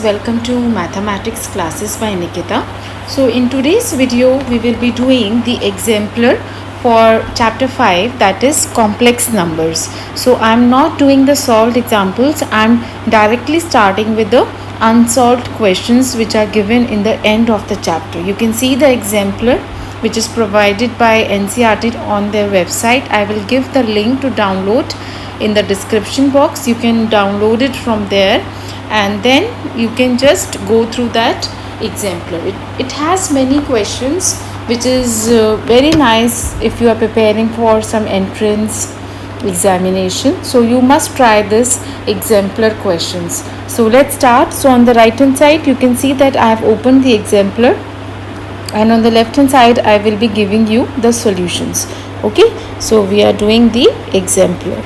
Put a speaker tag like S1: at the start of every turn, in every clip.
S1: Welcome to Mathematics Classes by Nikita. So in today's video we will be doing the exemplar for chapter 5, that is complex numbers. So I am not doing the solved examples, I am directly starting with the unsolved questions which are given in the end of the chapter. You can see the exemplar which is provided by NCERT on their website. I will give the link to download in the description box. You can download it from there and then you can just go through that exemplar. It has many questions which is very nice if you are preparing for some entrance examination. So you must try this exemplar questions. So let's start. So on the right hand side you can see that I have opened the exemplar, and on the left hand side I will be giving you the solutions. Okay, so we are doing the exemplar.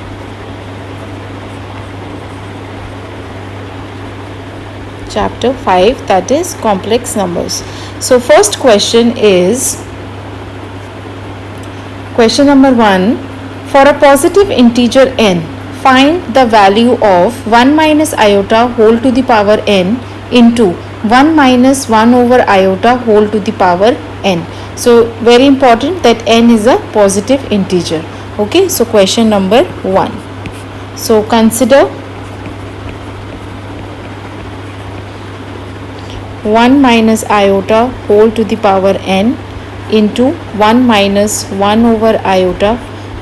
S1: Chapter 5, that is complex numbers. So first question is question number 1. For a positive integer n, find the value of 1 minus iota whole to the power n into 1 minus 1 over iota whole to the power n. So very important that n is a positive integer. Okay, so question number 1. So consider 1 minus iota whole to the power n into 1 minus 1 over iota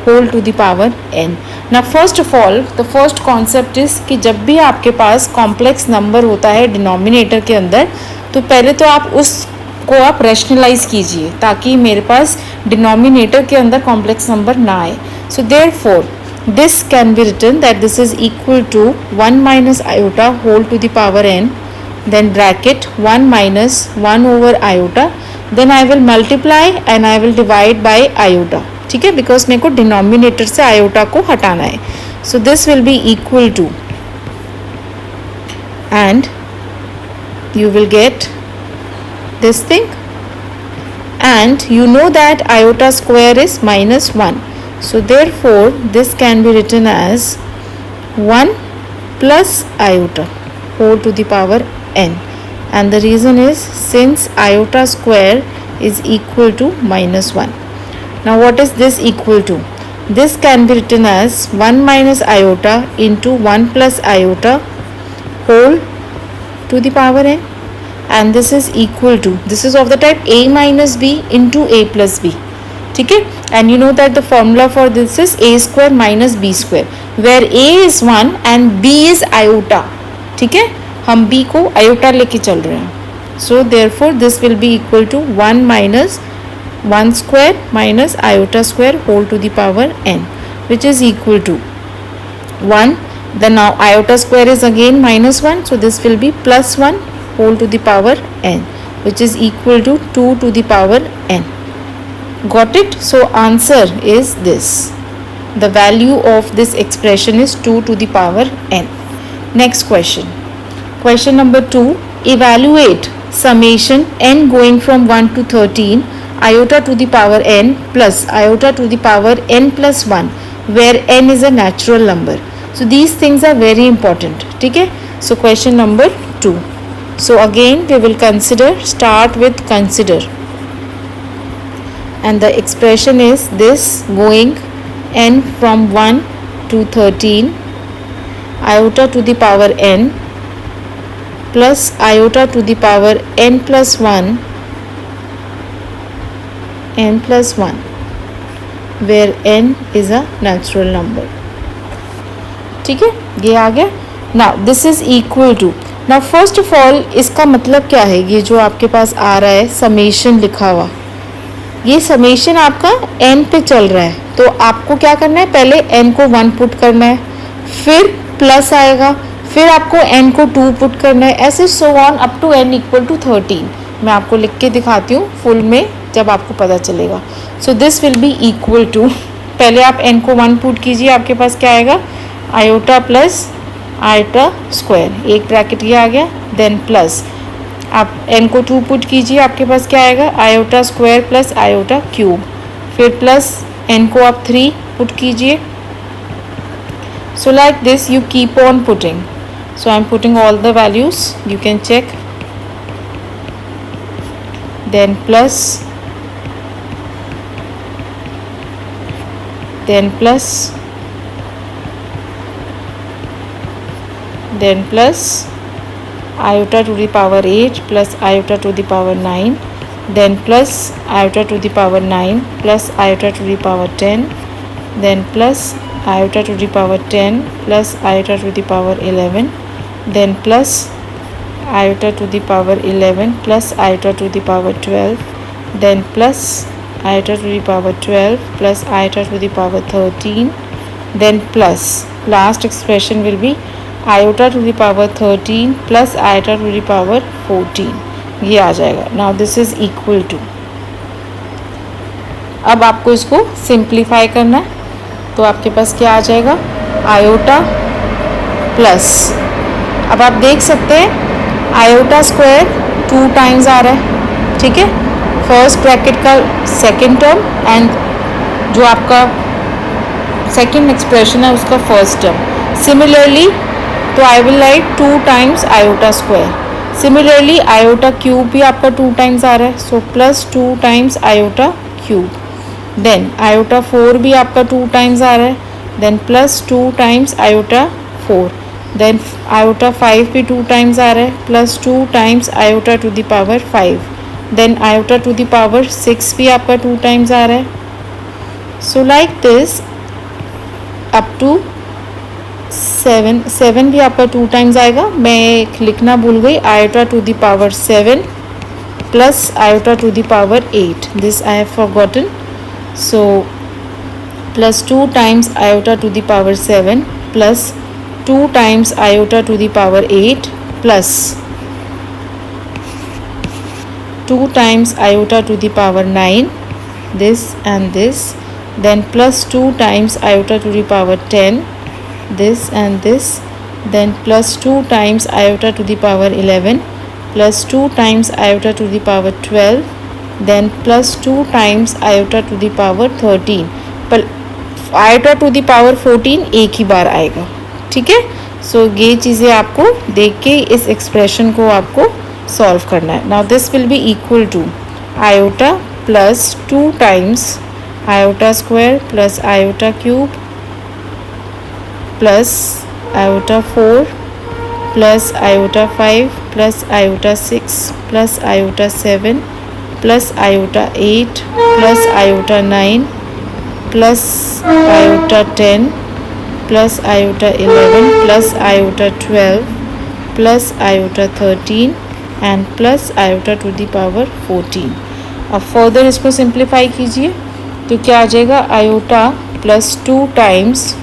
S1: whole to the power n. Now first of all the first concept is कि जब भी आपके पास complex number होता है denominator के अंदर, तो पहले तो आप उसको आप रैशनलाइज कीजिए ताकि मेरे पास डिनोमिनेटर के अंदर कॉम्प्लेक्स नंबर ना आए. So therefore this can be written that this is equal to 1 minus iota whole to the power n, then bracket 1 minus 1 over iota, then I will multiply and I will divide by iota. ठीक है, because मेरे को denominator से iota को हटाना है. So this will be equal to, and you will get this thing, and you know that iota square is minus 1. So therefore this can be written as 1 plus iota whole to the power n, and the reason is since iota square is equal to minus 1. Now what is this equal to? This can be written as 1 minus iota into 1 plus iota whole to the power n, and this is equal to, this is of the type a minus b into a plus b. ठीक है, and you know that the formula for this is a square minus b square, where a is 1 and b is iota. ठीक है, हम b को iota लेके चल रहे हैं. So therefore this will be equal to 1 minus 1 square minus iota square whole to the power n, which is equal to 1. Then now iota square is again minus 1, so this will be plus 1 whole to the power n, which is equal to 2 to the power n. Got it? So answer is this. The value of this expression is 2 to the power n. Next question. Question number 2. Evaluate summation n going from 1 to 13 iota to the power n plus iota to the power n plus 1, where n is a natural number. So these things are very important. ठीक है, so question number 2. So again we will start with consider, and the expression is this: going n from 1 to 13 iota to the power n plus iota to the power n plus 1 n plus 1, where n is a natural number. ठीक है, ये आ गया. Now this is equal to, now first of all इसका मतलब क्या है? ये जो आपके पास आ रहा है समेशन लिखा हुआ, ये समेशन आपका n पे चल रहा है, तो आपको क्या करना है? पहले n को 1 पुट करना है, फिर प्लस आएगा, फिर आपको n को 2 पुट करना है, ऐसे so on up to n equal to 13. मैं आपको लिख के दिखाती हूँ फुल में, जब आपको पता चलेगा. So this will be equal to, पहले आप n को 1 पुट कीजिए, आपके पास क्या आएगा? आयोटा प्लस आयोटा स्क्वायर, एक ब्रैकेट ये आ गया, देन प्लस आप n को 2 पुट कीजिए, आपके पास क्या आएगा? Iota square plus iota cube, फिर प्लस n को आप 3 पुट कीजिए, So like this you keep on putting. So I'm putting all the values, you can check. Then plus, then plus, then plus iota to the power 8 plus iota to the power 9, then plus iota to the power 9 plus iota to the power 10, then plus iota to the power 10 plus iota to the power 11, then plus iota to the power 11 plus iota to the power 12, then plus iota to the power 12 plus iota to the power 13, then plus last expression will be iota to the power 13 plus iota to the power 14. ये आ जाएगा. Now this is equal to. अब आपको इसको simplify करना है, तो आपके पास क्या आ जाएगा, आयोटा प्लस, अब आप देख सकते हैं आयोटा स्क्वायर 2 टाइम्स आ रहा है, ठीक है, फर्स्ट ब्रैकेट का सेकेंड टर्म एंड जो आपका सेकेंड एक्सप्रेशन है उसका फर्स्ट टर्म. सिमिलरली तो I will write 2 times iota square. Similarly iota cube भी आपका 2 टाइम्स आ रहा है, so plus 2 times iota cube. Then iota 4 भी आपका 2 टाइम्स आ रहा है, then plus 2 times iota 4. Then iota 5 भी 2 टाइम्स आ रहा है, plus 2 times iota to the power 5. Then iota to the power 6 भी आपका 2 टाइम्स आ रहा है. So like this up to 7 भी आपका 2 टाइम्स आएगा. मैं लिखना भूल गई, iota to the power 7 plus iota to the power 8, this I have forgotten. So plus 2 times iota to the power 7 plus 2 times iota to the power 8 plus 2 times iota to the power 9, this and this, then plus 2 times iota to the power 10, this and this, then plus 2 times iota to the power 11, plus 2 times iota to the power 12, then plus 2 times iota to the power 13. पर iota to the power 14 एक ही बार आएगा, ठीक है. सो ये चीज़ें आपको देख के इस एक्सप्रेशन को आपको सॉल्व करना है. Now this will be equal to iota plus 2 times iota square plus iota cube plus iota 4 plus iota 5 plus iota 6 plus iota 7 plus iota 8 plus iota 9 plus iota 10 plus iota 11 plus iota 12 plus iota 13 and plus iota to the power 14. अब further इसको simplify कीजिए तो क्या आ जाएगा, iota plus 2 times,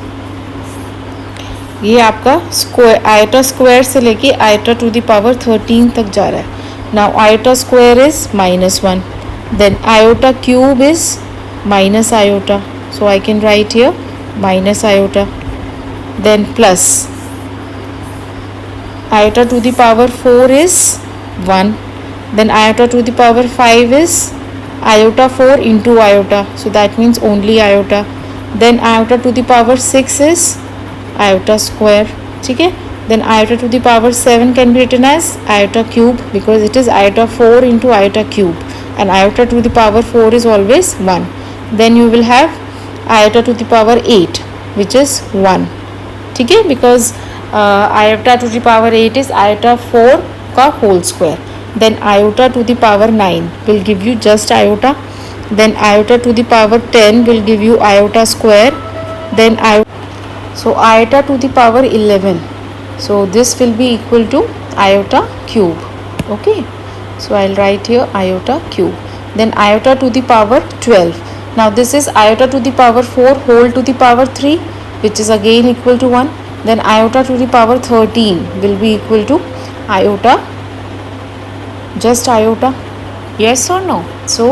S1: ये आपका square iota square से लेके आयोटा टू द पावर 13 तक जा रहा है. Now iota square is -1, then iota cube is minus iota, so I can write here minus iota, then plus iota to the power 4 is 1, then iota to the power 5 is iota 4 into iota, so that means only iota, then iota to the power 6 is iota square, ठीक है. then iota to the power 7 can be written as iota cube because it is iota 4 into iota cube and iota to the power 4 is always 1. then you will have iota to the power 8 which is 1, ठीक है, because iota to the power 8 is iota 4 का whole square. then iota to the power 9 will give you just iota, then iota to the power 10 will give you iota square, then so iota to the power 11, so this will be equal to iota cube. Okay, so I'll write here iota cube. then iota to the power 12, now this is iota to the power 4 whole to the power 3 which is again equal to 1. then iota to the power 13 will be equal to iota, just iota, yes or no. so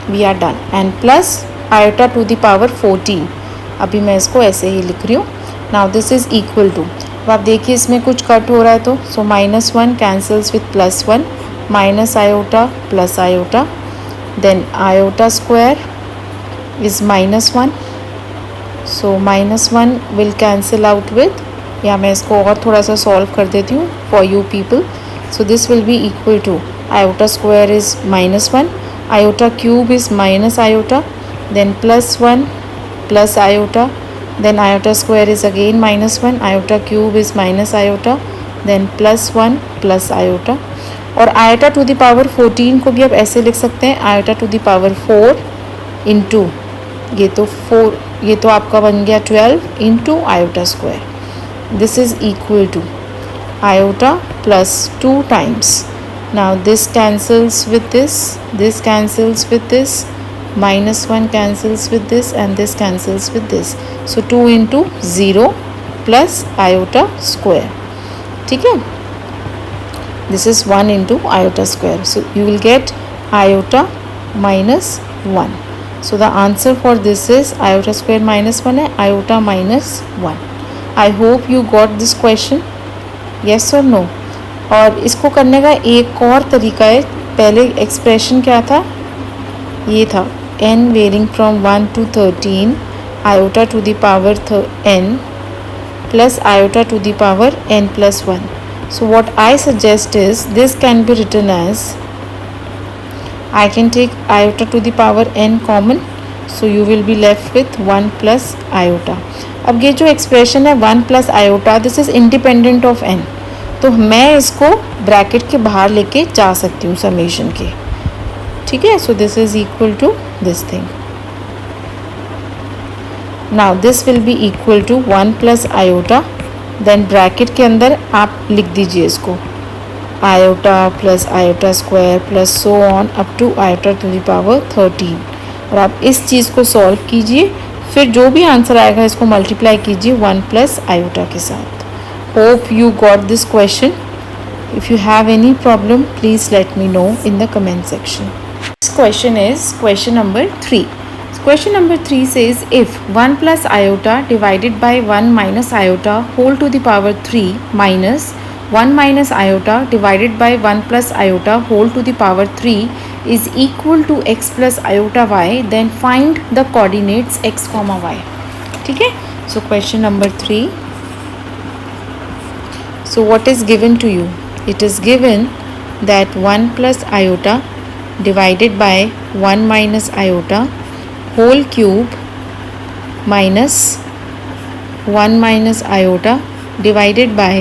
S1: we are done. and plus iota to the power 14, अभी मैं इसको ऐसे ही लिख रही हूँ. now this is equal to, अब आप देखिए इसमें कुछ कट हो रहा है तो so -1 cancels with +1, minus iota plus iota, then iota square is -1, so -1 will cancel out with, या मैं इसको और थोड़ा सा सॉल्व कर देती हूँ for you people. So this will be equal to iota square is -1, iota cube is minus iota, then +1 plus iota, then iota square is again -1, iota cube is minus iota, then +1 plus iota. और iota to the power 14 को भी आप ऐसे लिख सकते हैं, iota to the power 4 into ये तो आपका बन गया 12 into iota square. This is equal to iota plus 2 times. Now this cancels with this cancels with this, -1 cancels with this and this cancels with this. So 2 into 0 plus iota square. ठीक है, this is 1 into iota square. So you will get iota -1. So the answer for this is iota square -1 है, iota -1. I hope you got this question. Yes or no? और इसको करने का एक और तरीका है. पहले एक्सप्रेशन क्या था, ये था n varying from 1 to 13 iota to the power n plus iota to the power n plus 1. So what I suggest is this can be written as, I can take iota to the power n common, so you will be left with 1 plus iota. अब ये जो expression है 1 plus iota, this is independent of n, तो मैं इसको bracket के बाहर लेके जा सकती हूँ समेशन के. ठीक है, so this is equal to this thing. Now this will be equal to 1 plus iota, then bracket के अंदर आप लिख दीजिए इसको iota plus iota square plus so on up to iota to the power 13. और आप इस चीज़ को सॉल्व कीजिए, फिर जो भी आंसर आएगा इसको मल्टीप्लाई कीजिए 1 प्लस आयोटा के साथ. Hope you got this question. If you have any problem please let me know in the comment section. This question is question number 3. Question number 3 says if 1 plus iota divided by 1 minus iota whole to the power 3 minus 1 minus iota divided by 1 plus iota whole to the power 3 is equal to x plus iota y, then find the coordinates x comma y. ठीक है, so question number 3. So what is given to you? It is given that 1 plus iota divided by 1 minus iota whole cube minus 1 minus iota divided by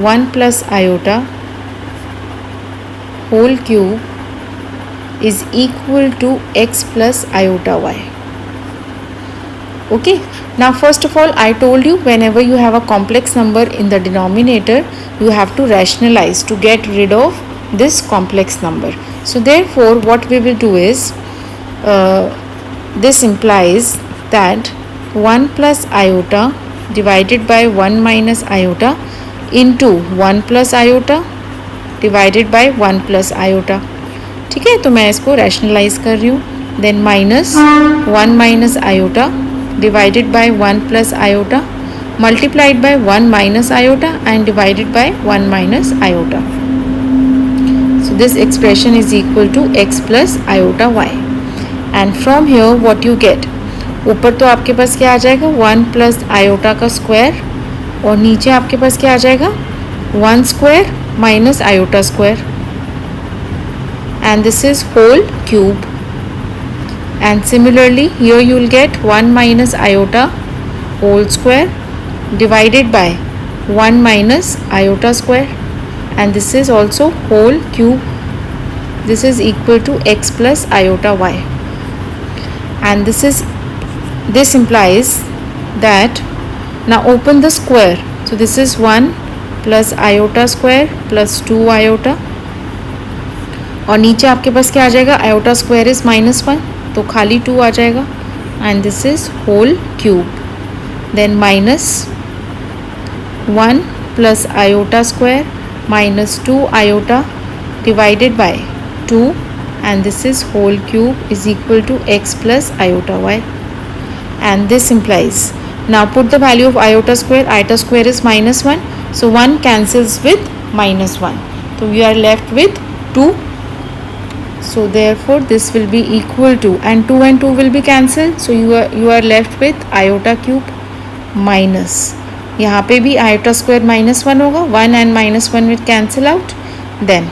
S1: 1 plus iota whole cube is equal to x plus iota y. Okay, now first of all I told you whenever you have a complex number in the denominator you have to rationalize to get rid of this complex number. So therefore what we will do is this implies that 1 plus iota divided by 1 minus iota into 1 plus iota divided by 1 plus iota. ठीक है, तो मैं इसको rationalize कर रही हूँ. Then minus 1 minus iota divided by 1 plus iota multiplied by 1 minus iota and divided by 1 minus iota. So this expression is equal to x plus iota y. And from here what you get, ऊपर तो आपके पास क्या आ जाएगा 1 plus iota का square, और नीचे आपके पास क्या आ जाएगा 1 square minus iota square, and this is whole cube. And similarly here you will get 1 minus iota whole square divided by 1 minus iota square, and this is also whole cube. This is equal to x plus iota y, and this implies that, now open the square, so this is 1 plus iota square plus 2 iota, और नीचे आपके पास क्या आ जाएगा iota square is -1, तो खाली 2 आ जाएगा, and this is whole cube. Then minus 1 plus iota square minus 2 iota divided by 2, and this is whole cube is equal to x plus iota y, and this implies, now put the value of iota square is -1, so 1 cancels with -1, so we are left with 2 So therefore this will be equal to, and 2 will be cancelled, so you are left with iota cube minus, यहाँ पे भी iota square -1 होगा, 1 and -1 will cancel out. Then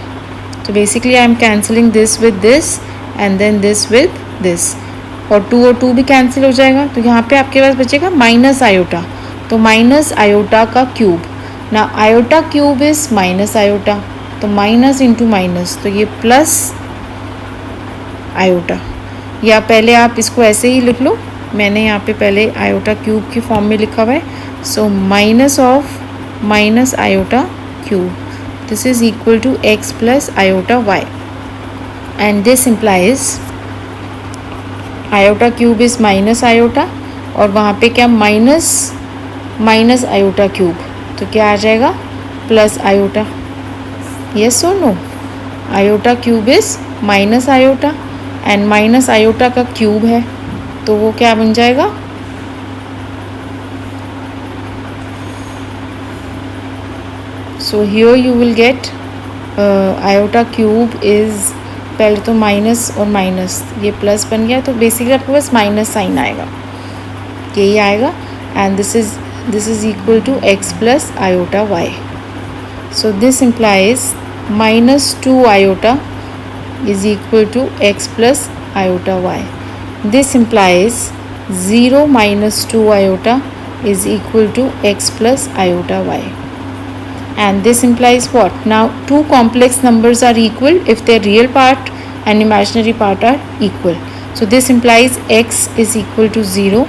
S1: so basically I am cancelling this with this and then this with this, और 2 भी cancel हो जाएगा, तो यहाँ पे आपके पास बचेगा माइनस आयोटा, तो माइनस आयोटा का क्यूब ना, iota cube is minus iota, तो माइनस इंटू माइनस, तो ये प्लस आयोटा, या पहले आप इसको ऐसे ही लिख लो, मैंने यहाँ पे पहले आयोटा क्यूब की फॉर्म में लिखा हुआ है, so minus of minus iota cube, this is equal to x plus iota y, and this implies iota cube is minus iota, और वहाँ पे क्या माइनस माइनस आयोटा क्यूब, तो क्या आ जाएगा प्लस आयोटा, यस और no, iota cube is minus iota and minus iota का क्यूब है, तो वो क्या बन जाएगा so here you will get iota cube is, पहले तो माइनस और माइनस ये प्लस बन गया, तो बेसिकली आपके पास माइनस साइन आएगा, यही आएगा, and this is equal to x plus iota y, so this implies -2 iota is equal to x plus iota y. This implies 0 minus 2 iota is equal to x plus iota y. And this implies what? Now two complex numbers are equal if their real part and imaginary part are equal. So this implies x is equal to 0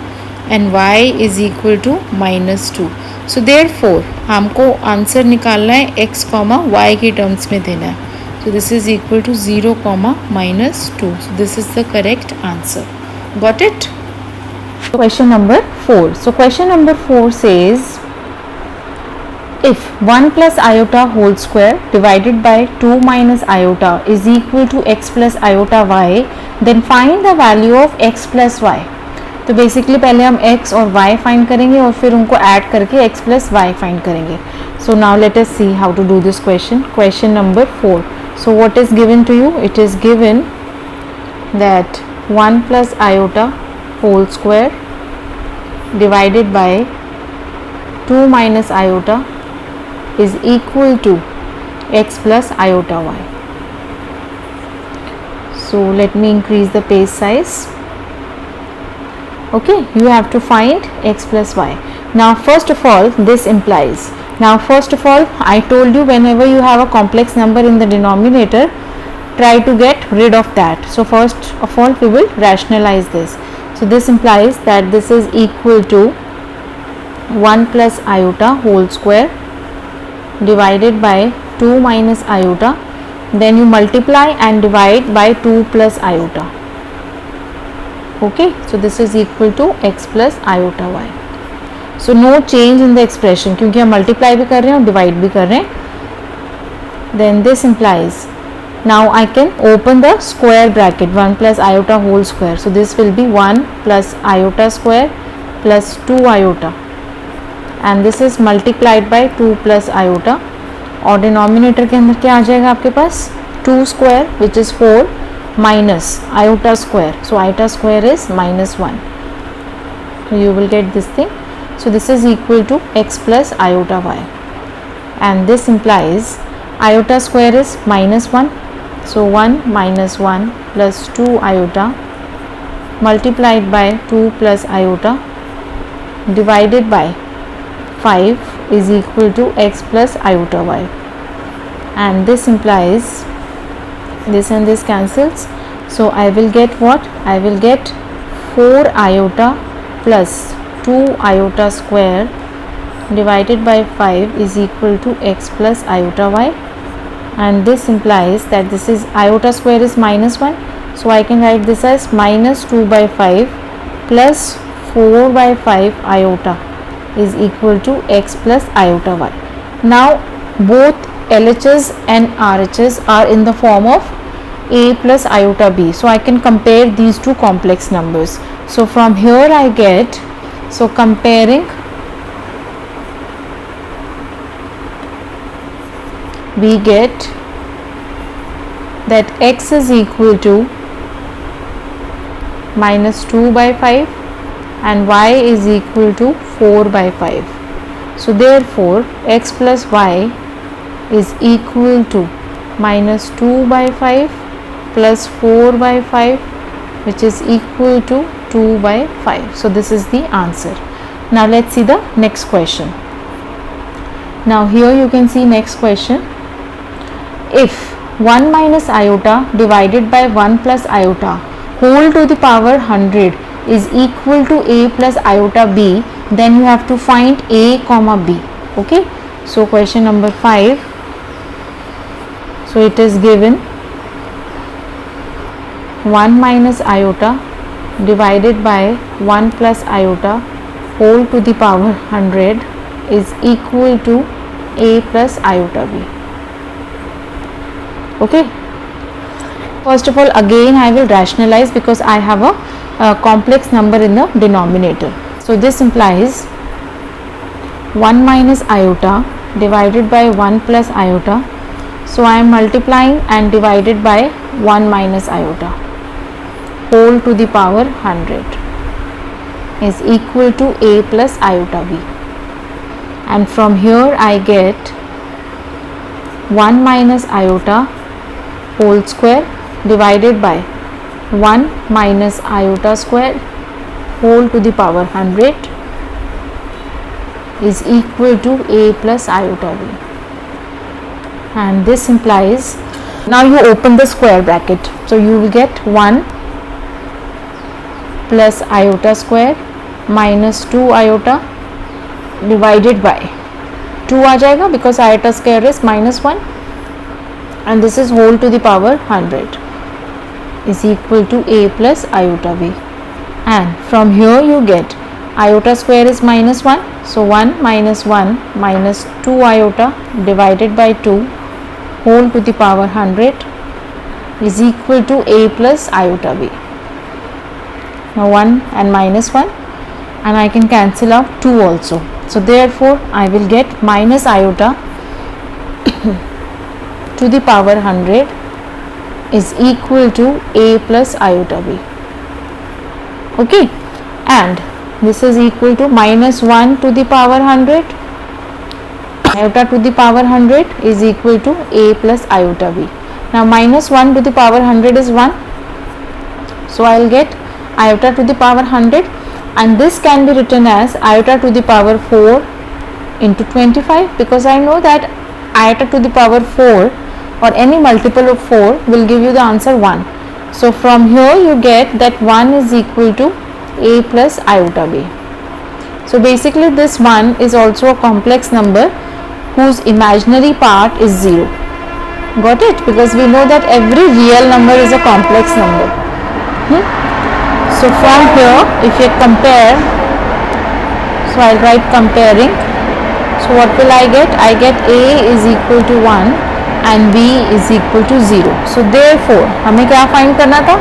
S1: and y is equal to -2. So therefore हमको answer निकालना है x, y की terms में देना है. So this is equal to 0, -2. So this is the correct answer. Got it? Question number 4. So question number 4 says, if 1 plus iota whole square divided by 2 minus iota is equal to x plus iota y, then find the value of x plus y. तो basically पहले हम x और y find करेंगे और फिर उनको add करके x plus y find करेंगे. So now let us see how to do this question. Question number 4. So what is given to you? It is given that 1 plus iota whole square divided by 2 minus iota is equal to x plus iota y. So let me increase the page size. Okay, you have to find x plus y. Now first of all this implies, now first of all I told you whenever you have a complex number in the denominator, try to get rid of that. So first of all we will rationalize this. So this implies that this is equal to 1 plus iota whole square divided by 2 minus iota, then you multiply and divide by 2 plus iota. Okay, so this is equal to x plus iota y. So no change in the expression क्योंकि हम multiply भी कर रहे हैं और divide भी कर रहे हैं. Then this implies, now I can open the square bracket, 1 plus iota whole square. So this will be 1 plus iota square plus 2 iota, and this is multiplied by 2 plus iota, और denominator के अंदर क्या आ जाएगा आपके पास 2 square which is 4 minus iota square. So iota square is -1. So you will get this thing. So this is equal to x plus iota y, and this implies iota square is -1. So 1 minus 1 plus 2 iota multiplied by 2 plus iota divided by 5 is equal to x plus iota y, and this implies this and this cancels. So I will get what? I will get 4 iota plus 2 iota square divided by 5 is equal to x plus iota y, and this implies that this is iota square is -1, so I can write this as -2 by 5 plus 4 by 5 iota is equal to x plus iota y. Now both LHS and RHS are in the form of a plus iota b, so I can compare these two complex numbers. So from here I get, so comparing we get that x is equal to minus 2 by 5 and y is equal to 4 by 5. So therefore x plus y is equal to minus 2 by 5 plus 4 by 5, which is equal to 2 by 5. So this is the answer. Now let's see the next question. Now here you can see next question. If 1 minus iota divided by 1 plus iota whole to the power 100 is equal to a plus iota b, then you have to find a comma b. Okay, so question number 5. So it is given 1 minus iota divided by 1 plus iota whole to the power 100 is equal to a plus iota b. Okay, first of all again I will rationalize because I have a complex number in the denominator. So this implies 1 minus iota divided by 1 plus iota. So I am multiplying and divided by 1 minus iota whole to the power 100 is equal to a plus iota b, and from here I get 1 minus iota whole square divided by 1 minus iota square whole to the power 100 is equal to a plus iota b, and this implies, now you open the square bracket, so you will get 1 plus iota square minus 2 iota divided by 2 आ जाएगा because iota square is minus 1 and this is whole to the power 100 is equal to a plus iota b, and from here you get iota square is minus 1, so 1 minus 1 minus 2 iota divided by 2 whole to the power 100 is equal to a plus iota b. Now 1 and minus 1, and I can cancel out 2 also, so therefore I will get minus iota to the power 100 is equal to a plus iota b. Okay, and this is equal to minus 1 to the power 100 iota to the power 100 is equal to a plus iota b. Now minus 1 to the power 100 is 1, so I will get iota to the power 100, and this can be written as iota to the power 4 into 25, because I know that iota to the power 4 or any multiple of 4 will give you the answer 1. So from here you get that 1 is equal to a plus iota b. So basically this 1 is also a complex number whose imaginary part is 0. Got it? Because we know that every real number is a complex number. So from here if you compare, so I'll write comparing. So what will I get? I get a is equal to 1 and b is equal to 0. So therefore हमें क्या find करना था?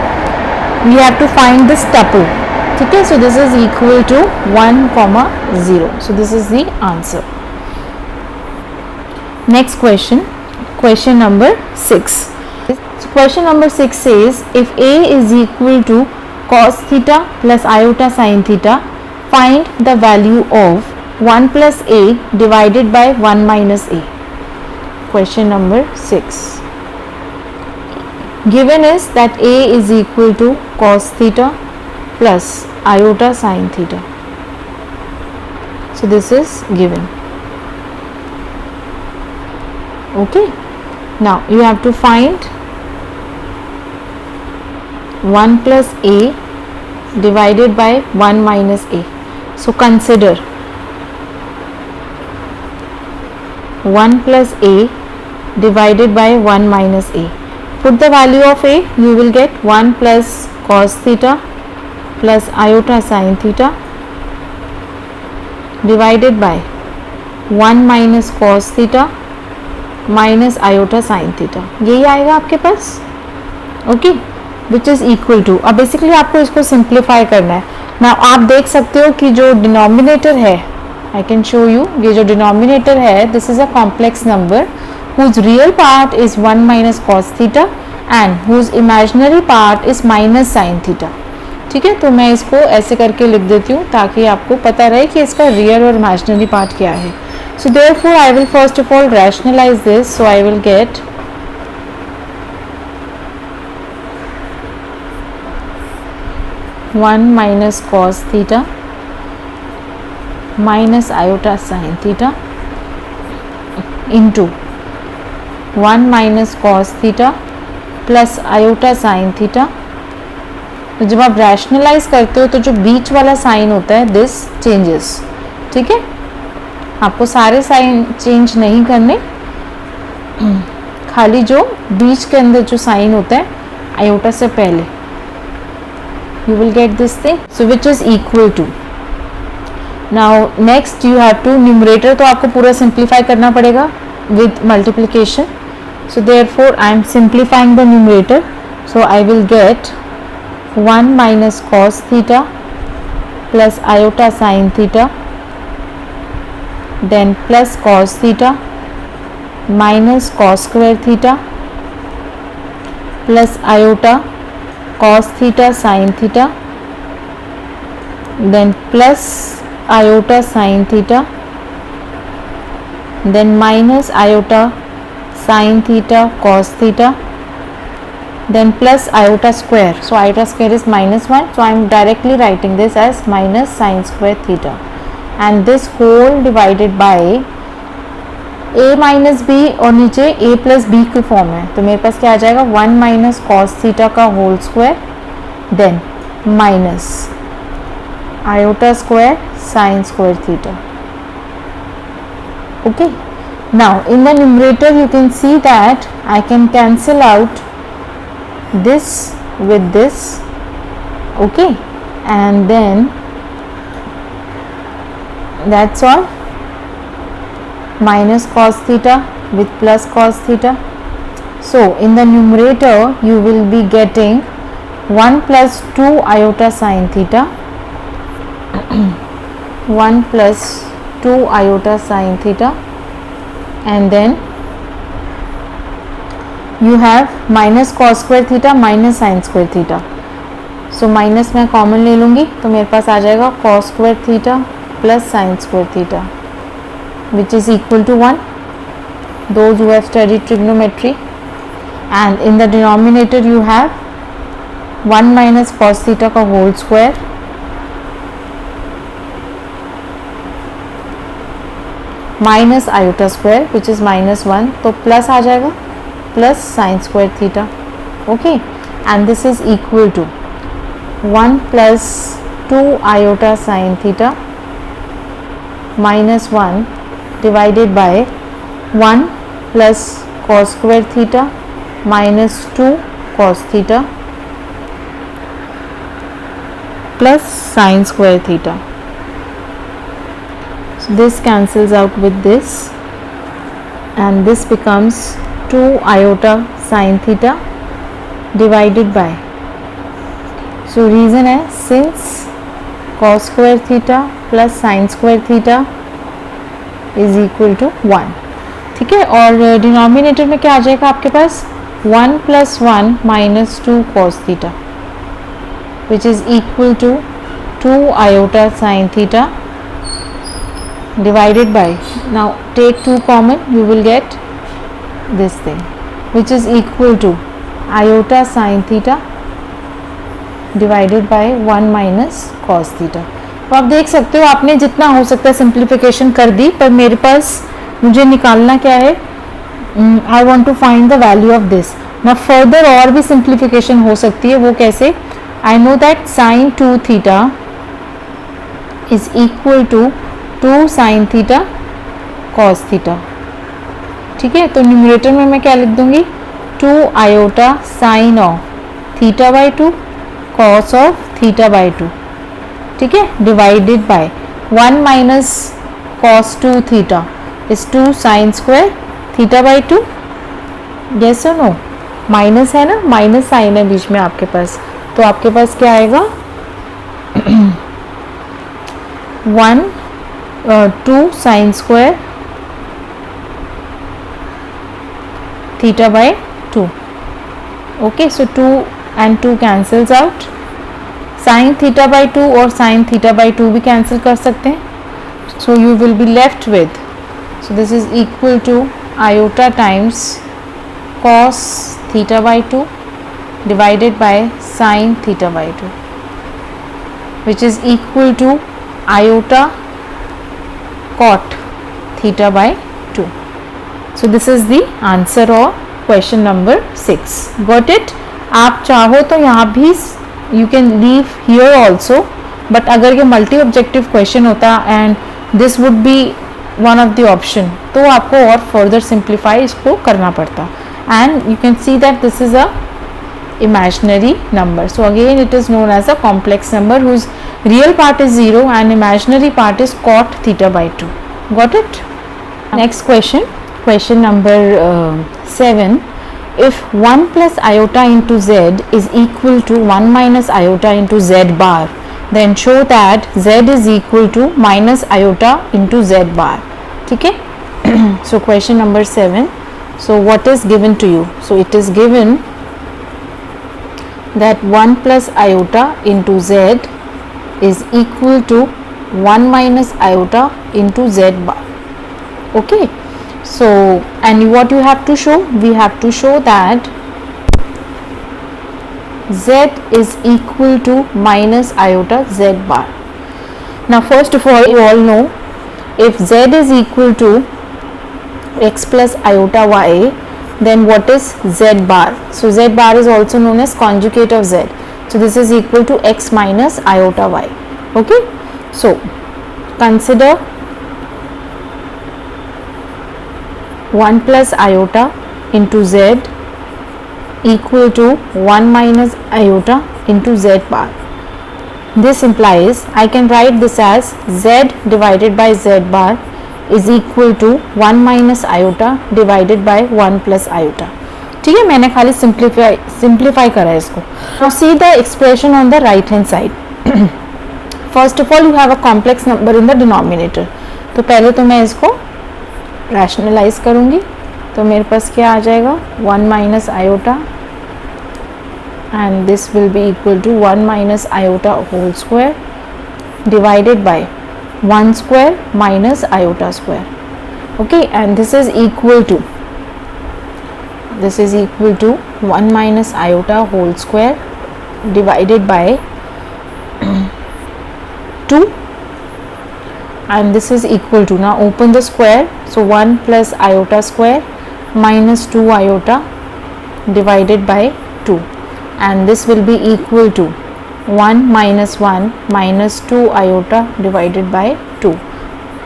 S1: We have to find this tuple. ठीक है? So this is equal to 1 comma 0. So this is the answer. Next question, question number 6. So question number 6 says if a is equal to cos theta plus iota sin theta, find the value of 1 plus a divided by 1 minus a. Question number 6. Given is that a is equal to cos theta plus iota sin theta. So this is given. Okay. Now you have to find 1 plus a divided by 1 minus a. So consider 1 plus a divided by 1 minus a. Put the value of a, you will get 1 plus cos theta plus iota sin theta divided by 1 minus cos theta minus iota sin theta. यही आएगा आपके पास. Okay, which is equal to, अब basically आपको इसको simplify करना है ना. आप देख सकते हो कि जो डिनोमिनेटर है, आई कैन शो यू, ये जो डिनोमिनेटर है this is a complex number whose real part is 1 minus cos theta and whose imaginary part is minus sine theta. ठीक है, तो मैं इसको ऐसे करके लिख देती हूँ ताकि आपको पता रहे कि इसका रियल और इमेजिनरी पार्ट क्या है। So therefore I will first of all rationalise this, so I will get one minus cos theta minus iota sine theta into 1 minus cos theta plus iota sine theta. तो जब आप rationalise करते हो तो जो बीच वाला साइन होता है दिस चेंजेस। ठीक है, आपको सारे साइन चेंज नहीं करने, खाली जो बीच के अंदर जो साइन होता है आयोटा से पहले, you will get this thing, so which is equal to. Now next you have to numerator तो आपको पूरा simplify करना पड़ेगा with multiplication. So therefore I am simplifying the numerator. So I will get 1 minus cos theta plus iota sin theta, then plus cos theta minus cos square theta plus iota cos theta sin theta, then plus iota sin theta, then minus iota sin theta cos theta, then plus iota square. So iota square is minus 1, so I am directly writing this as minus sin square theta, and this whole divided by a minus B और नीचे a plus B की form है, तो मेरे पास क्या आ जाएगा 1 माइनस कॉस थीटा का whole square, then minus iota square sine square theta. Okay, now in the numerator you can see that I can cancel out this with this, okay, and then that's all, minus cos theta with plus cos theta. So in the numerator you will be getting 1 plus 2 iota sin theta 1 plus 2 iota sin theta, and then you have minus cos square theta minus sin square theta. So minus मैं common ले लूँगी तो मेरे पास आ जाएगा cos square theta plus sin square theta, which is equal to 1, those who have studied trigonometry. And in the denominator you have 1 minus cos theta का whole square minus iota square which is minus 1, तो plus आ जाएगा plus sin square theta, okay, and this is equal to 1 plus 2 iota sin theta minus 1 divided by 1 plus cos square theta minus 2 cos theta plus sin square theta. So this cancels out with this and this becomes 2 iota sin theta divided by, so reason है since cos square theta plus sin square theta is equal to 1. ठीक है, और denominator में क्या आ जाएगा आपके पास 1 plus 1 minus 2 cos theta which is equal to 2 iota sin theta divided by, now take 2 common, you will get this thing which is equal to iota sin theta divided by 1 minus cos theta. तो आप देख सकते हो आपने जितना हो सकता है सिंप्लीफिकेशन कर दी, पर मेरे पास मुझे निकालना क्या है, I want to find the value of this. ना फर्दर और भी सिंप्लीफिकेशन हो सकती है, वो कैसे, I know that sine 2 theta is equal to 2 sine theta cos theta. ठीक है, तो न्यूमरेटर में मैं क्या लिख दूंगी 2 iota sine of theta by 2 cos of theta by 2, ठीक है, divided by 1 minus cos 2 theta is 2 sign square theta by 2, yes और नो, माइनस है ना, माइनस साइन है बीच में आपके पास, तो आपके पास क्या आएगा 2 sign square theta by 2, Okay, so 2 and 2 cancels out. Sin theta by 2 और sin theta by 2 भी cancel कर सकते हैं. So you will be left with, so this is equal to iota times cos theta by 2 divided by sin theta by 2, which is equal to iota cot theta by 2. So this is the answer of question number 6. Got it? आप चाहो तो यहाँ भी you can leave here also, but अगर ये multi objective question होता and this would be one of the option, तो आपको और फर्दर सिंप्लीफाई इसको करना पड़ता. And you can see that this is a imaginary number. So again it is known as a complex number whose real part is 0 and imaginary part is cot theta by 2. Got it? Next question, question number 7. If 1 plus iota into z is equal to 1 minus iota into z bar, then show that z is equal to minus iota into z bar. ठीक है? So question number 7. So what is given to you? So it is given that 1 plus iota into z is equal to 1 minus iota into z bar. Okay, so and what you have to show? We have to show that z is equal to minus iota z bar. Now first of all, you all know if z is equal to x plus iota y, then what is z bar? So z bar is also known as conjugate of z. So this is equal to x minus iota y. Okay, so consider 1 plus iota into z equal to 1 minus iota into z bar. This implies I can write this as z divided by z bar is equal to 1 minus iota divided by 1 plus iota. ठीक है, मैंने खाली simplify करा है इसको. Now see the expression on the right hand side. First of all you have a complex number in the denominator. तो पहले तो मैं इसको रैशनलाइज करूँगी, तो मेरे पास क्या आ जाएगा 1 minus iota and this will be equal to 1 minus iota whole square divided by 1 square minus iota square. Okay, and this is equal to 1 minus iota whole square divided by 2, and this is equal to, now open the square, so 1 plus iota square minus 2 iota divided by 2, and this will be equal to 1 minus 1 minus 2 iota divided by 2.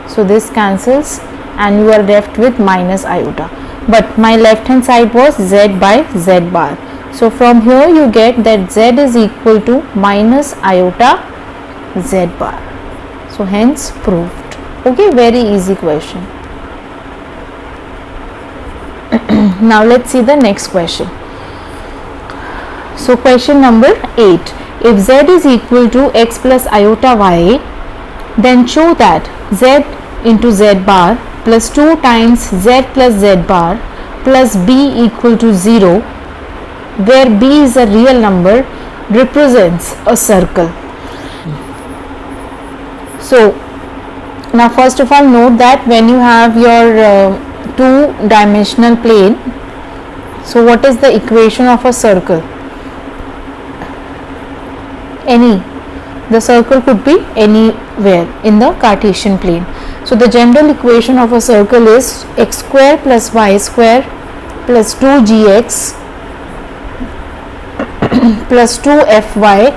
S1: So this cancels and you are left with minus iota, but my left hand side was z by z bar. So from here you get that z is equal to minus iota z bar. So hence proved. Okay, very easy question. Now let's see the next question. So question number 8. If z is equal to x plus iota y, then show that z into z bar plus 2 times z plus z bar plus b equal to 0, where b is a real number, represents a circle. So now first of all note that when you have your two-dimensional plane, so what is the equation of a circle? The circle could be anywhere in the Cartesian plane. So the general equation of a circle is x square plus y square plus 2gx plus 2fy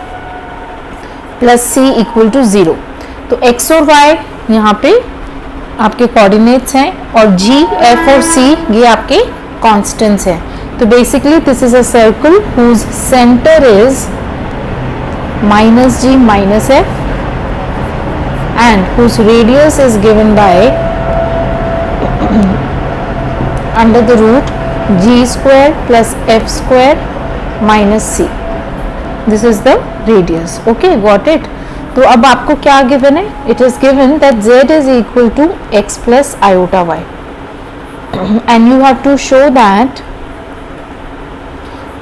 S1: plus c equal to 0. तो x और y यहाँ पे आपके coordinates हैं और g, f और c ये आपके कांस्टेंट्स हैं. तो basically this is a circle whose centre is minus g minus f and whose radius is given by under the root g square plus f square minus c. This is the radius. Okay, got it? तो अब आपको क्या given है? It is given that z is equal to x plus iota y and you have to show that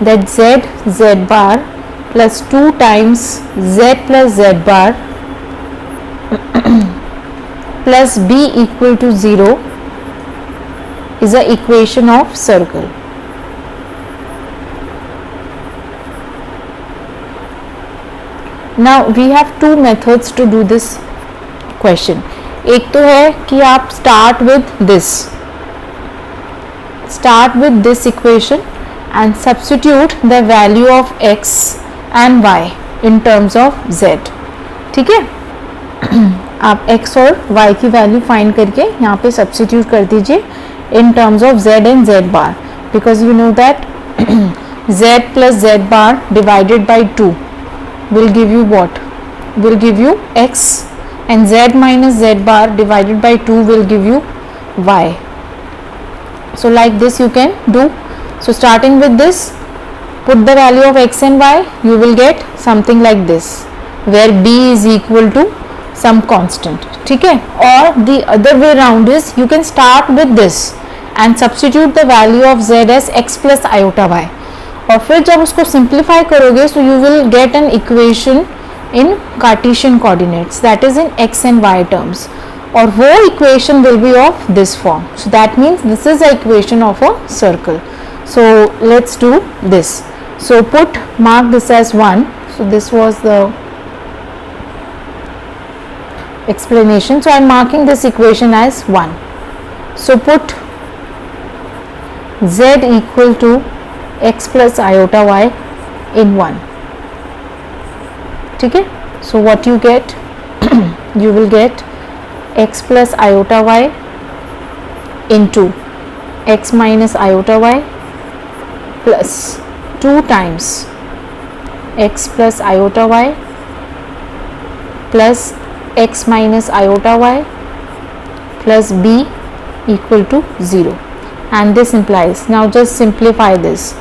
S1: that z bar plus 2 times z plus z bar plus b equal to 0 is a equation of circle. Now we have two methods to do this question. एक तो है कि आप start with this equation and substitute the value of x and y in terms of z. ठीक है, आप x और y की वैल्यू फाइंड करके यहाँ पे सब्सटीट्यूट कर दीजिए in terms of z and z bar, because you know that z plus z bar divided by 2 will give you what? Will give you x, and z minus z bar divided by 2 will give you y. So like this you can do. So starting with this, put the value of x and y, you will get something like this, where b is equal to some constant. ठीक है, or the other way round is you can start with this and substitute the value of z as x plus iota y, और फिर जब उसको simplify करोगे so you will get an equation in Cartesian coordinates, that is in x and y terms, और वो equation will be of this form. So that means this is the equation of a circle. So let's do this. So mark this as 1. So this was the explanation. So I am marking this equation as 1. So put z equal to x plus iota y in 1. ठीक है, so what you get? You will get x plus iota y into x minus iota y plus 2 times x plus iota y plus x minus iota y plus b equal to 0, and this implies, now just simplify this.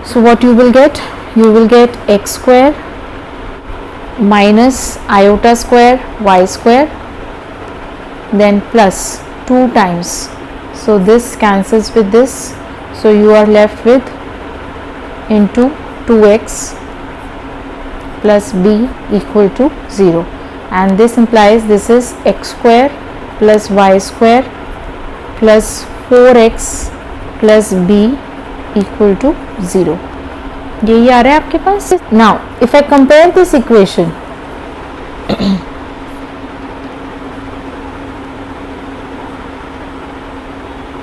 S1: So what you will get? You will get x square minus iota square y square, then plus 2 times, so this cancels with this, so you are left with into 2x plus b equal to 0, and this implies this is x square plus y square plus 4x plus b equal to 0. यही आ रहा है आपके पास. Now if I compare this equation,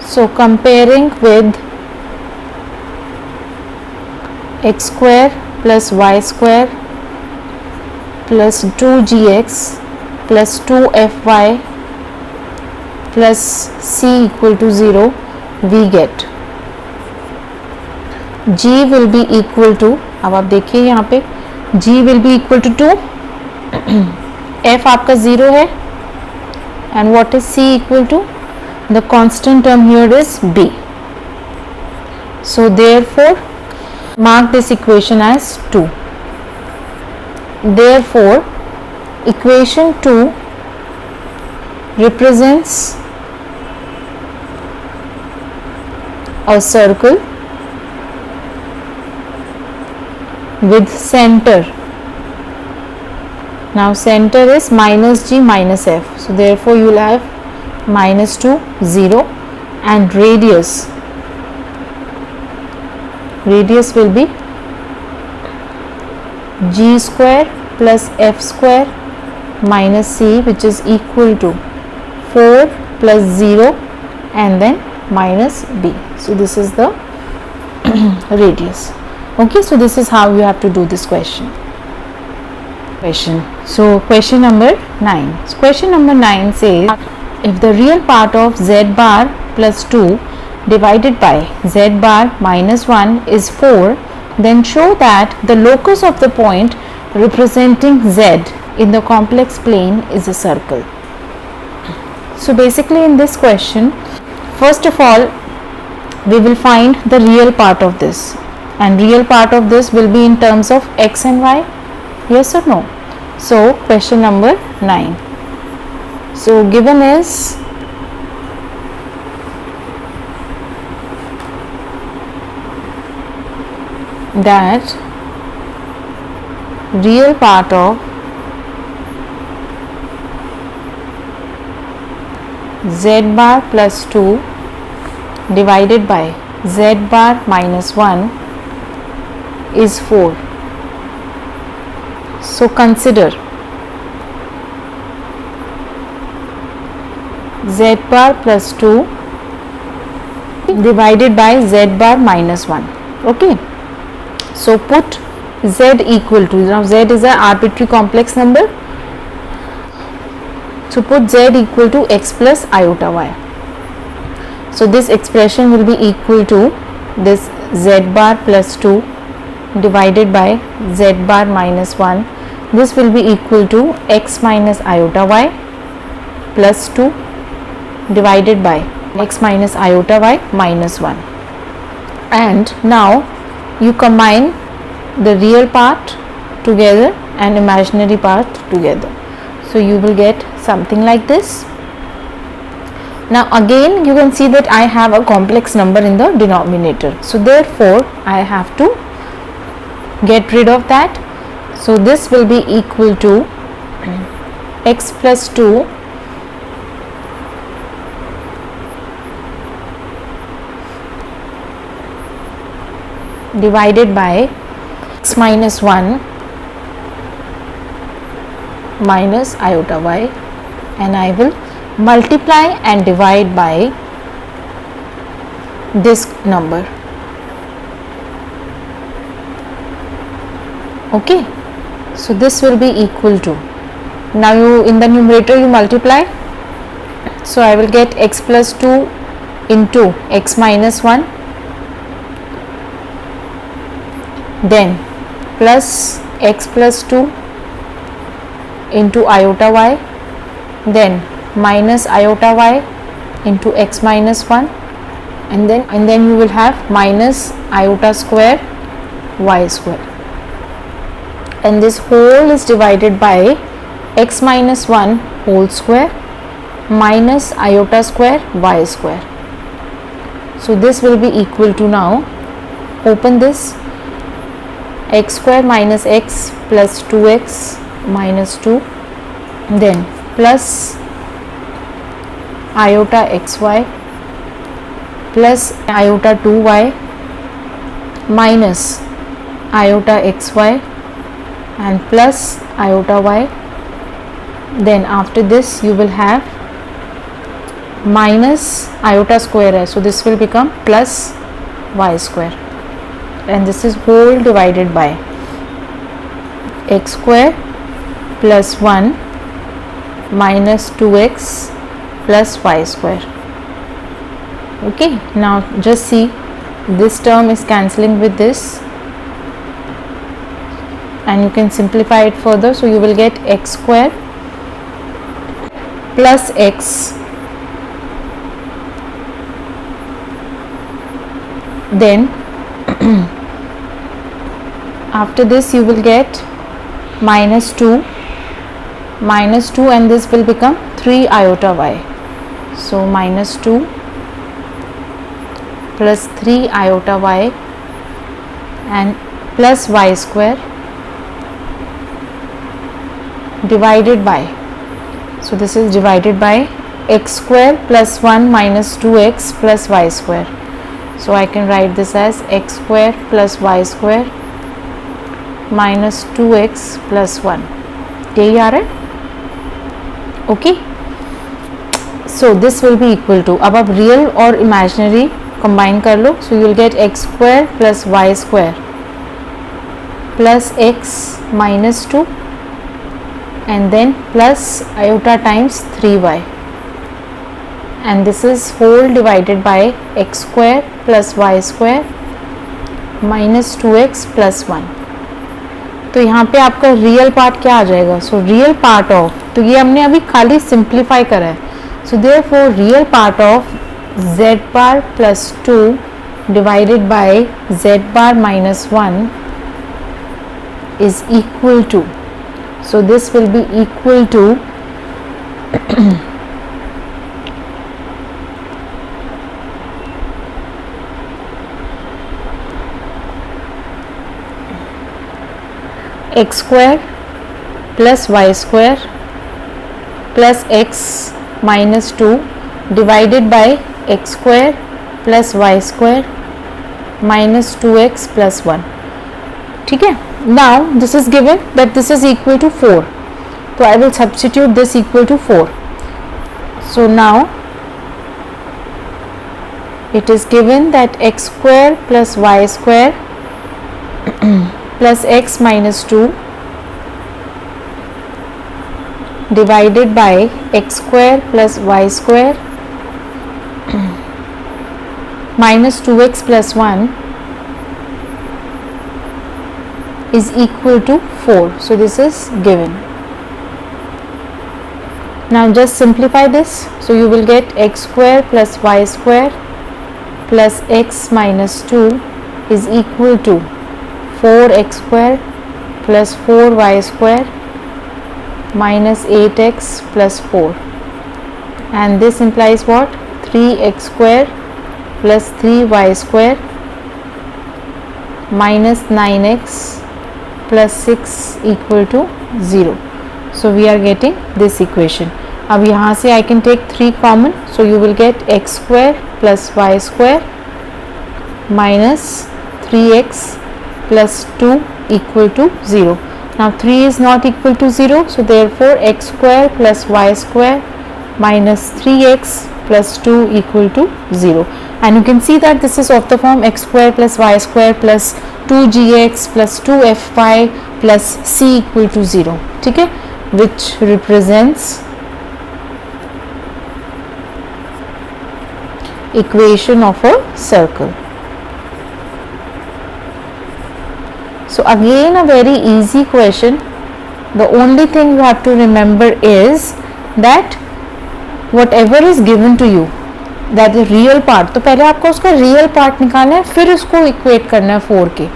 S1: so comparing with x square plus y square plus 2gx plus 2fy plus c equal to 0, we get g will be equal to, अब आप देखिए यहाँ पे g will be equal to 2, f आपका 0 है, and what is c equal to? The constant term here is b. So therefore mark this equation as 2. Therefore equation 2 represents a circle with center. Now center is minus g minus f, so therefore you will have minus 2 0, and radius will be g square plus f square minus c, which is equal to 4 plus 0 and then minus b. So this is the radius. Okay, so this is how you have to do this question. So question number 9. So question number 9 says, if the real part of z bar plus 2 divided by z bar minus 1 is 4, then show that the locus of the point representing z in the complex plane is a circle. So basically in this question, first of all we will find the real part of this, and real part of this will be in terms of x and y, yes or no? So question number 9. So given is that real part of z bar plus 2 divided by z bar minus 1 is 4. So consider z bar plus 2 divided by z bar minus 1. Okay, so put z equal to, now z is an arbitrary complex number, so put z equal to x plus iota y. So this expression will be equal to this z bar plus 2 divided by z bar minus 1. This will be equal to x minus iota y plus 2 divided by x minus iota y minus 1. And now you combine the real part together and imaginary part together. So you will get something like this. Now again you can see that I have a complex number in the denominator. So therefore I have to get rid of that. So this will be equal to x plus 2 divided by x minus 1 minus iota y, and I will multiply and divide by this number. Okay, so this will be equal to, now you in the numerator you multiply, so I will get x plus 2 into x minus 1, then plus x plus 2 into iota y, then minus iota y into x minus 1, and then you will have minus iota square y square, and this whole is divided by x minus 1 whole square minus iota square y square. So this will be equal to, now open this, x square minus x plus 2x minus 2, then plus iota xy plus iota 2y minus iota xy and plus iota y. Then after this you will have minus iota square, so this will become plus y square, and this is whole divided by x square plus 1 minus 2x plus y square. Okay, now just see, this term is cancelling with this, and you can simplify it further, so you will get x square plus x, then after this you will get minus 2 and this will become 3 iota y, so minus 2 plus 3 iota y and plus y square divided by, so this is divided by x square plus 1 minus 2x plus y square, so I can write this as x square plus y square minus 2x plus 1. यही आ रहा है. Okay, so this will be equal to, अब आप real और imaginary combine कर लो, so you will get X square plus Y square plus X minus 2 and then plus iota times 3y, and this is whole divided by x square plus y square minus 2x plus 1. तो यहाँ पे आपका real part क्या आ जाएगा, so real part of, तो ये हमने अभी खाली सिंप्लीफाई करा है, so therefore real part of z bar plus 2 divided by z bar minus 1 is equal to, so this will be equal to x square plus y square plus x minus 2 divided by x square plus y square minus 2x plus 1. ठीक है. Now this is given that this is equal to 4. So I will substitute this equal to 4. So now it is given that x square plus y square plus x minus 2 divided by x square plus y square minus 2x plus 1 is equal to 4. So this is given. Now just simplify this. So you will get x square plus y square plus x minus 2 is equal to 4x square plus 4y square minus 8x plus 4, and this implies what? 3x square plus 3y square minus 9x plus 6 equal to 0. So we are getting this equation. अब यहाँ से I can take 3 common, so you will get x square plus y square minus 3x plus 2 equal to 0. Now 3 is not equal to 0, so therefore x square plus y square minus 3x plus 2 equal to 0. And you can see that this is of the form x square plus y square plus 2gx plus 2fy plus c equal to 0. ठीक है, which represents equation of a circle. So again a very easy question. The only thing you have to remember is that whatever is given to you, that is real part, तो पहले आपको उसका real part निकालना है, फिर उसको equate करना है 4 के,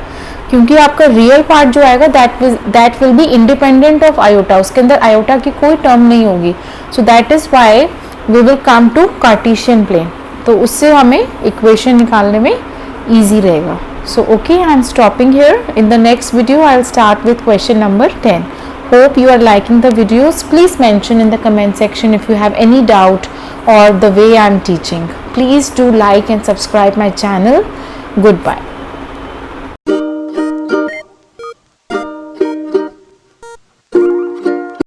S1: क्योंकि आपका real part जो आएगा that will be independent of iota, उसके अंदर iota की कोई term नहीं होगी. So that is why we will come to Cartesian plane, तो उससे हमें equation निकालने में easy रहेगा. So okay, I am stopping here. In the next video I will start with question number 10. Hope you are liking the videos. Please mention in the comment section if you have any doubt or the way I am teaching. Please do like and subscribe my channel. Goodbye.